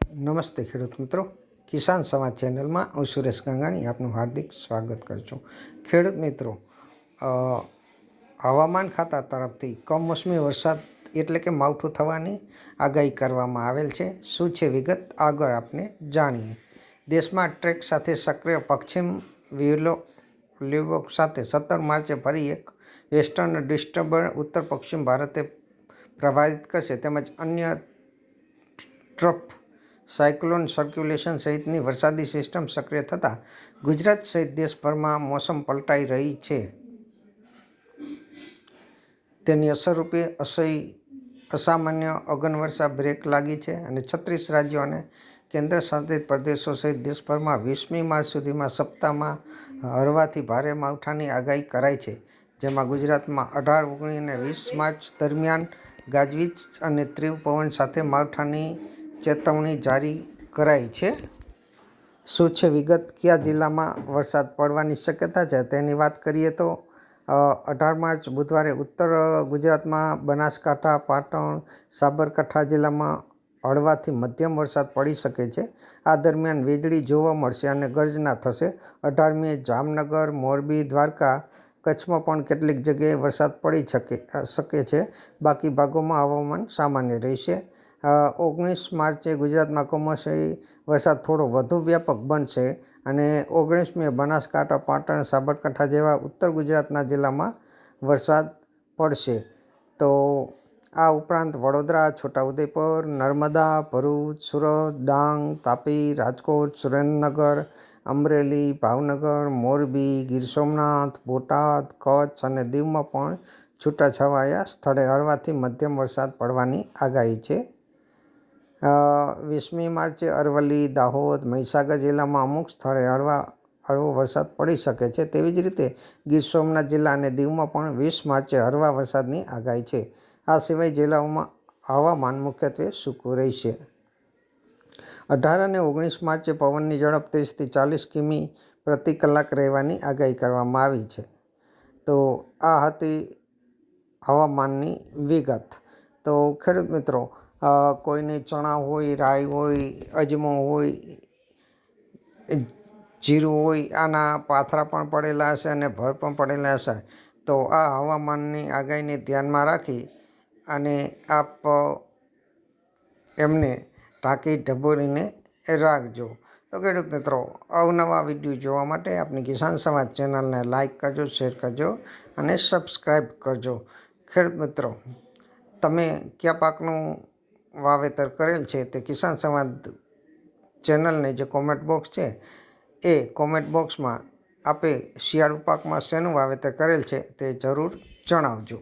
નમસ્તે ખેડૂત મિત્રો, કિસાન સમાજ ચેનલમાં હું સુરેશ ગંગાણી આપનું હાર્દિક સ્વાગત કરું છું. ખેડૂત મિત્રો, હવામાન ખાતા તરફથી કમોસમી વરસાદ એટલે કે માવઠું થવાની આગાહી કરવામાં આવેલ છે. શું છે વિગત આગળ આપણે જાણીએ. દેશમાં ટ્રેક સાથે સક્રિય પશ્ચિમ વિક્ષોભ સાથે 17 માર્ચે ફરી એક વેસ્ટર્ન ડિસ્ટર્બન્સ ઉત્તર પશ્ચિમ ભારતે પ્રભાવિત કરશે તેમજ અન્ય ટ્રફ સાયક્લોન સર્ક્યુલેશન સહિતની વરસાદી સિસ્ટમ સક્રિય થતાં ગુજરાત સહિત દેશભરમાં મોસમ પલટાઈ રહી છે. તેની અસરરૂપે અસામાન્ય અગનવર્ષા બ્રેક લાગી છે અને 36 રાજ્યો અને કેન્દ્રશાસિત પ્રદેશો સહિત દેશભરમાં 20મી માર્ચ સુધીમાં સપ્તાહમાં હળવાથી ભારે માવઠાની આગાહી કરાઈ છે. જેમાં ગુજરાતમાં 18, 19 અને 20 માર્ચ દરમિયાન ગાજવીજ અને તીવ્ર પવન સાથે માવઠાની ચેતવણી જારી કરાઈ છે. શું છે વિગત, કયા જિલ્લામાં વરસાદ પડવાની શક્યતા છે તેની વાત કરીએ તો 18 માર્ચ બુધવારે ઉત્તર ગુજરાતમાં બનાસકાંઠા, પાટણ, સાબરકાંઠા જિલ્લામાં હળવાથી મધ્યમ વરસાદ પડી શકે છે. આ દરમિયાન વીજળી જોવા મળશે અને ગર્જના થશે. 18મીએ જામનગર, મોરબી, દ્વારકા, કચ્છમાં પણ કેટલીક જગ્યાએ વરસાદ પડી શકે છે. બાકી ભાગોમાં હવામાન સામાન્ય રહેશે. 19 માર્ચે ગુજરાતમાં કમોસમી વરસાદ થોડો વધુ વ્યાપક બનશે અને 19મીએ બનાસકાંઠા, પાટણ, સાબરકાંઠા જેવા ઉત્તર ગુજરાતના જિલ્લામાં વરસાદ પડશે. તો આ ઉપરાંત વડોદરા, છોટાઉદેપુર, નર્મદા, ભરૂચ, સુરત, ડાંગ, તાપી, રાજકોટ, સુરેન્દ્રનગર, અમરેલી, ભાવનગર, મોરબી, ગીર સોમનાથ, બોટાદ, કચ્છ અને દીવમાં પણ છૂટાછવાયા સ્થળે હળવાથી મધ્યમ વરસાદ પડવાની આગાહી છે. 20મી માર્ચે અરવલ્લી, દાહોદ, મહીસાગર જિલ્લામાં અમુક સ્થળે હળવો વરસાદ પડી શકે છે. તેવી જ રીતે ગીર સોમનાથ જિલ્લા અને દીવમાં પણ 20 માર્ચે હળવા વરસાદની આગાહી છે. આ સિવાય જિલ્લાઓમાં હવામાન મુખ્યત્વે સૂકું રહેશે. 18 અને 19 માર્ચે પવનની ઝડપ 30થી 40 કિમી પ્રતિ કલાક રહેવાની આગાહી કરવામાં આવી છે. તો આ હતી હવામાનની વિગત. તો ખેડૂત મિત્રો, કોઈને ચણા હોય, રાઈ હોય, અજમો હોય, જીરું હોય, આના પાથરા પણ પડેલા હશે અને ભર પણ પડેલા હશે. તો આ હવામાનની આગાહીને ધ્યાનમાં રાખી અને આપ એમને ઢાંકી ઢબોરીને રાખજો. તો ખેડૂત મિત્રો, અવનવા વિડીયો જોવા માટે આપણી કિસાન સમાજ ચેનલને લાઇક કરજો, શેર કરજો અને સબસ્ક્રાઈબ કરજો. ખેડૂત મિત્રો, તમે કયા પાકનું વાવેતર કરેલ છે તે કિસાન સમાજ ચેનલને જે કોમેન્ટ બોક્સ છે એ કોમેન્ટ બોક્સમાં આપે શિયાળુ પાકમાં શેનું વાવેતર કરેલ છે તે જરૂર જણાવજો.